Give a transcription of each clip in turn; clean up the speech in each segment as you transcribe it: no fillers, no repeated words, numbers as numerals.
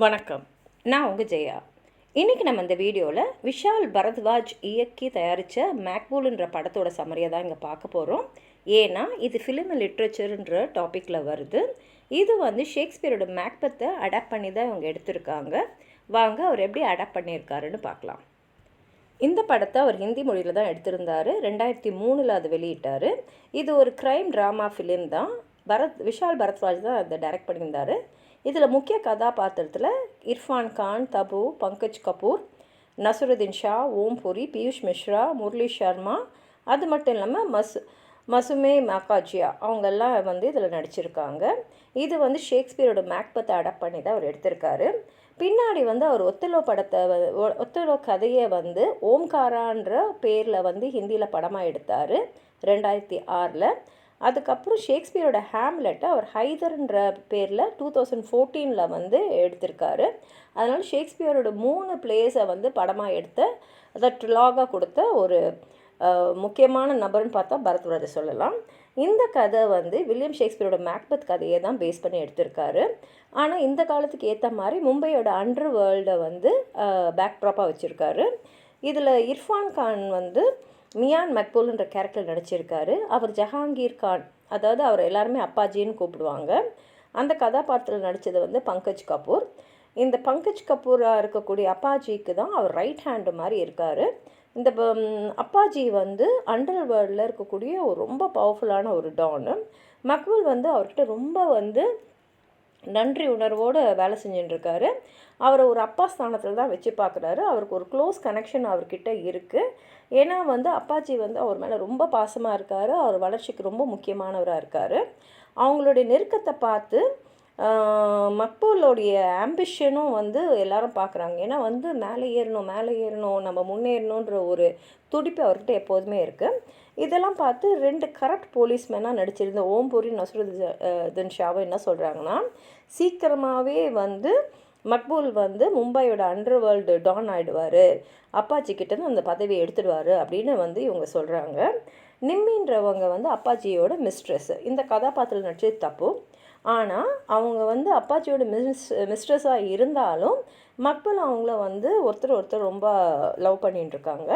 வணக்கம், நான் உங்கள் ஜெயா. இன்றைக்கி நம்ம இந்த வீடியோவில் விஷால் பரத்வாஜ் இயக்கி தயாரித்த மேக்பூல்ன்ற படத்தோட சம்மரியை தான் இங்கே பார்க்க போகிறோம். ஏன்னா இது ஃபிலிம் லிட்ரேச்சர்ன்ற டாப்பிக்கில் வருது. இது ஷேக்ஸ்பியரோட மேக்பத்தை அடாப்ட் பண்ணி தான் இவங்க எடுத்திருக்காங்க. வாங்க அவர் எப்படி அடாப்ட் பண்ணியிருக்காருன்னு பார்க்கலாம். இந்த படத்தை அவர் ஹிந்தி மொழியில் தான் எடுத்திருந்தார். 2003 அது வெளியிட்டார். இது ஒரு க்ரைம் ட்ராமா ஃபிலிம் தான். விஷால் பரத்வாஜ் தான் அதை டைரக்ட் பண்ணியிருந்தார். இதில் முக்கிய கதாபாத்திரத்தில் இர்ஃபான் கான், தபு, பங்கஜ் கபூர், நசுருதீன் ஷா, ஓம் புரி, பியூஷ் மிஸ்ரா, முரளி சர்மா, அது மட்டும் இல்லாமல் மசுமே மகாஜியா அவங்கெல்லாம் இதில் நடிச்சிருக்காங்க. இது ஷேக்ஸ்பியரோட மேக்பத்தை அடாப்ட் பண்ணி தான் அவர் எடுத்திருக்காரு. பின்னாடி அவர் ஒத்தலோ கதையை ஓம்காரான்ற பேரில் ஹிந்தியில் படமாக எடுத்தார் 2006. அதுக்கப்புறம் ஷேக்ஸ்பியரோட ஹேம்லெட்டை அவர் ஹைதர்ன்ற பேரில் 2014 எடுத்திருக்காரு. அதனால் ஷேக்ஸ்பியரோட 3 பிளேஸை படமாக எடுத்த அதை ட்ரிலாகாக கொடுத்த ஒரு முக்கியமான நபர்னு பார்த்தா பரத்வாஜை சொல்லலாம். இந்த கதை வில்லியம் ஷேக்ஸ்பியரோட மேக்பத் கதையை தான் பேஸ் பண்ணி எடுத்திருக்காரு. ஆனால் இந்த காலத்துக்கு ஏற்ற மாதிரி மும்பையோட அண்டர் வேர்ல்டை பேக்ட்ராப்பாக வச்சுருக்காரு. இதில் இர்ஃபான் கான் மியான் மக்பூல்ன்ற கேரக்டர் நடிச்சிருக்காரு. அவர் ஜஹாங்கீர் கான், அதாவது அவர் எல்லாருமே அப்பாஜின்னு கூப்பிடுவாங்க. அந்த கதாபாத்திரத்தில் நடித்தது பங்கஜ் கபூர். இந்த பங்கஜ் கபூராக இருக்கக்கூடிய அப்பாஜிக்கு தான் அவர் ரைட் ஹேண்டு மாதிரி இருக்கார். இந்த அப்பாஜி அண்டர் வேர்ல்டில் இருக்கக்கூடிய ஒரு ரொம்ப பவர்ஃபுல்லான ஒரு டானு. மக்பூல் அவர்கிட்ட ரொம்ப நன்றி உணர்வோடு வேலை செஞ்சுட்டுருக்காரு. அவரை ஒரு அப்பா ஸ்தானத்தில் தான் வச்சு பார்க்குறாரு. அவருக்கு ஒரு க்ளோஸ் கனெக்ஷன் அவர்கிட்ட இருக்குது. ஏன்னா அப்பாச்சி அவர் மேலே ரொம்ப பாசமாக இருக்கார். அவர் வளர்ச்சிக்கு ரொம்ப முக்கியமானவராக இருக்கார். அவங்களுடைய நெருக்கத்தை பார்த்து மக்பூலோடைய ஆம்பிஷனும் எல்லாரும் பார்க்குறாங்க. ஏன்னா மேலே ஏறணும், நம்ம முன்னேறணுன்ற ஒரு துடிப்பு அவர்கிட்ட எப்போதுமே இருக்குது. இதெல்லாம் பார்த்து 2 கரப்ட் போலீஸ்மேனாக நடிச்சிருந்த ஓம்பூரி, நசுருதீன் ஷாவை என்ன சொல்கிறாங்கன்னா, சீக்கிரமாகவே மக்பூல் மும்பையோட அண்டர் வேர்ல்டு டான் ஆகிடுவார், அப்பாச்சிக்கிட்டேருந்து அந்த பதவியை எடுத்துடுவார் அப்படின்னு இவங்க சொல்கிறாங்க. நிம்மின்றவங்க அப்பாச்சியோட மிஸ்ட்ரெஸ். இந்த கதாபாத்திரம் நடிச்சது தப்பு. ஆனால் அவங்க அப்பாச்சியோட மிஸ்ட்ரெஸ்ஸாக இருந்தாலும் மக்பூல் அவங்கள ஒருத்தர் ரொம்ப லவ் பண்ணிட்டுருக்காங்க.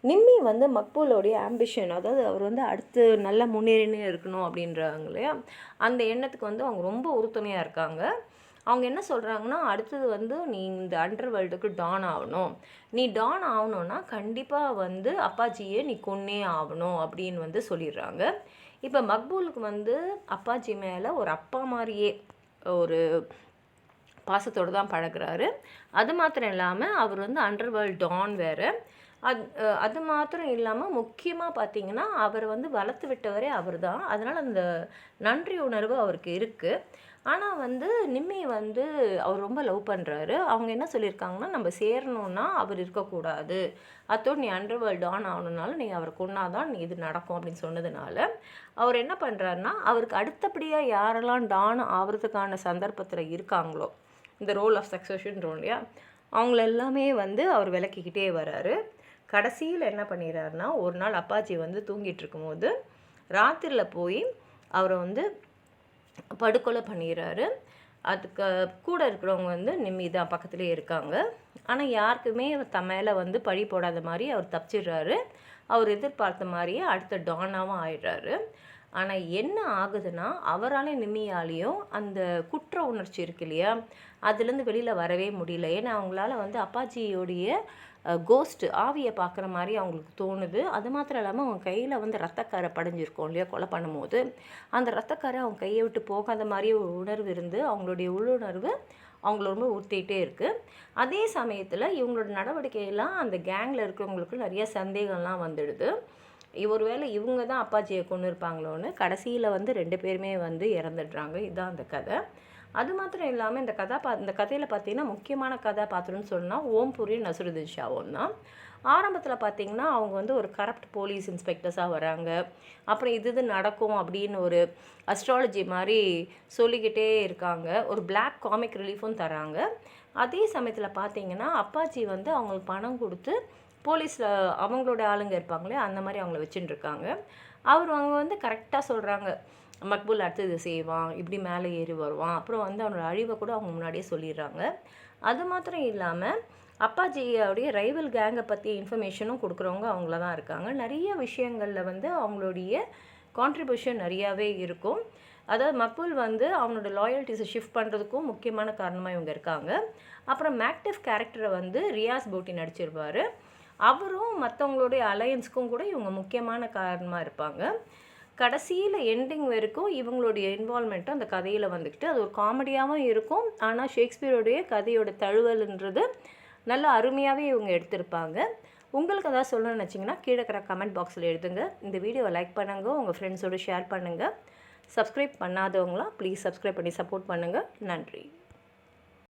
நிம்மி மக்பூலோடைய ஆம்பிஷன், அதாவது அவர் அடுத்து நல்ல முன்னேறினே இருக்கணும் அப்படின்றாங்க இல்லையா, அந்த எண்ணத்துக்கு அவங்க ரொம்ப உறுதுணையாக இருக்காங்க. அவங்க என்ன சொல்கிறாங்கன்னா, அடுத்தது நீ இந்த அண்டர் வேர்ல்டுக்கு டான் ஆகணும், நீ டான் ஆகணுன்னா கண்டிப்பாக அப்பாச்சியை நீ கொன்னே ஆகணும் அப்படின்னு சொல்லிடுறாங்க. இப்போ மக்பூலுக்கு அப்பாச்சி மேலே ஒரு அப்பா மாதிரியே ஒரு பாசத்தோடு தான் பழகிறாரு. அது மாத்திரம் இல்லாமல் அவர் அண்டர் வேர்ல்டு டான் வேறு. அது மாத்திரம் இல்லாமல் முக்கியமாக பார்த்திங்கன்னா அவர் வளர்த்து விட்டவரே அவர் தான். அதனால் அந்த நன்றி உணர்வு அவருக்கு இருக்குது. ஆனால் நிம்மி அவர் ரொம்ப லவ் பண்ணுறாரு. அவங்க என்ன சொல்லியிருக்காங்கன்னா, நம்ம சேரணுன்னா அவர் இருக்கக்கூடாது, அத்தோடு நீ அண்டர் வேர்ல்டு டான் ஆகணுன்னாலும் நீ அவரை கொன்னாதான் இது நடக்கும் அப்படின்னு சொன்னதுனால அவர் என்ன பண்ணுறாருன்னா, அவருக்கு அடுத்தபடியாக யாரெல்லாம் டான் ஆகிறதுக்கான சந்தர்ப்பத்தில் இருக்காங்களோ, இந்த ரோல் ஆஃப் சக்ஸஷன் இல்லையா, அவங்கள எல்லாமே அவர் விளக்கிக்கிட்டே வராரு. கடைசியில் என்ன பண்ணிடுறாருன்னா, ஒரு நாள் அப்பாச்சி தூங்கிட்டு இருக்கும்போது ராத்திரியில் போய் அவரை படுகொலை பண்ணிடுறாரு. அதுக்கு கூட இருக்கிறவங்க நிம்மி தான் பக்கத்துலேயே இருக்காங்க. ஆனால் யாருக்குமே மேலே பழி போடாத மாதிரி அவர் தப்பிச்சிடுறாரு. அவர் எதிர்பார்த்த மாதிரியே அடுத்த டானாகவும் ஆயிடுறாரு. ஆனால் என்ன ஆகுதுன்னா, அவராலே நிம்மியாலேயும் அந்த குற்ற உணர்ச்சி இருக்கு இல்லையா, அதுலேருந்து வெளியில் வரவே முடியல. ஏன்னா அவங்களால அப்பாச்சியோடைய கோஸ்ட் ஆவியை பார்க்குற மாதிரி அவங்களுக்கு தோணுது. அது மாத்திரம் இல்லாமல் அவங்க கையில் ரத்தக்கரை படிஞ்சிருக்கோம் இல்லையா, கொலை பண்ணும்போது அந்த ரத்தக்கரை அவங்க கையை விட்டு போகாத மாதிரி ஒரு உணர்வு இருந்து அவங்களுடைய உள்ளுணர்வு அவங்கள ரொம்ப உறுத்திகிட்டே இருக்குது. அதே சமயத்தில் இவங்களோட நடவடிக்கையெல்லாம் அந்த கேங்கில் இருக்கிறவங்களுக்கு நிறைய சந்தேகம்லாம் வந்துடுது. ஒருவேளை இவங்க தான் அப்பாச்சியை கொண்டு இருப்பாங்களோன்னு. கடைசியில் 2 பேருமே இறந்துடுறாங்க. இதுதான் அந்த கதை. அது மாத்திரம் இல்லாமல் இந்த கதையில் பார்த்தீங்கன்னா முக்கியமான கதாபாத்திரம்னு சொன்னால் ஓம்பூரி, நசுருதீன் ஷாவும் தான். ஆரம்பத்தில் பார்த்திங்கன்னா அவங்க ஒரு கரப்ட் போலீஸ் இன்ஸ்பெக்டர்ஸாக வராங்க. அப்புறம் இது நடக்கும் அப்படின்னு ஒரு அஸ்ட்ராலஜி மாதிரி சொல்லிக்கிட்டே இருக்காங்க. ஒரு பிளாக் காமிக் ரிலீஃபும் தராங்க. அதே சமயத்தில் பார்த்திங்கன்னா அப்பாச்சி அவங்களுக்கு பணம் கொடுத்து போலீஸில் அவங்களோட ஆளுங்க இருப்பாங்களே அந்த மாதிரி அவங்கள வச்சுட்டு இருக்காங்க. அவங்க கரெக்டாக சொல்கிறாங்க, மக்பூல் அடுத்து இது செய்வான், இப்படி மேலே ஏறி வருவான். அப்புறம் வந்து அவனோட அழிவை கூட அவங்க முன்னாடியே சொல்லிடுறாங்க. அது மாத்திரம் இல்லாமல் அப்பாஜியோடைய ரைவல் கேங்கை பற்றி இன்ஃபர்மேஷனும் கொடுக்குறவங்க அவங்கள தான் இருக்காங்க. நிறைய விஷயங்களில் வந்து அவங்களுடைய கான்ட்ரிபியூஷன் நிறையாவே இருக்கும். அதாவது மக்பூல் வந்து அவனோட லாயல்ட்டிஸை ஷிஃப்ட் பண்ணுறதுக்கும் முக்கியமான காரணமாக இவங்க இருக்காங்க. அப்புறம் மேக்டிஃப் கேரக்டரை வந்து ரியாஸ் பூட்டி நடிச்சிருப்பார். அவரும் மற்றவங்களுடைய அலையன்ஸ்க்கும் கூட இவங்க முக்கியமான காரணமாக இருப்பாங்க. கடைசியில் எண்டிங் வரைக்கும் இவங்களுடைய இன்வால்மெண்ட்டும் அந்த கதையில் வந்துக்கிட்டு அது ஒரு காமெடியாகவும் இருக்கும். ஆனால் ஷேக்ஸ்பியருடைய கதையோட தழுவல்ன்றது நல்ல அருமையாகவே இவங்க எடுத்திருப்பாங்க. உங்களுக்கு எதாவது சொல்லணும்னு நினச்சிங்கன்னா கீழே இருக்கிற கமெண்ட் பாக்ஸில் எழுதுங்க. இந்த வீடியோவை லைக் பண்ணுங்கள், உங்கள் ஃப்ரெண்ட்ஸோடு ஷேர் பண்ணுங்கள். சப்ஸ்கிரைப் பண்ணாதவங்களாம் ப்ளீஸ் சப்ஸ்கிரைப் பண்ணி சப்போர்ட் பண்ணுங்கள். நன்றி.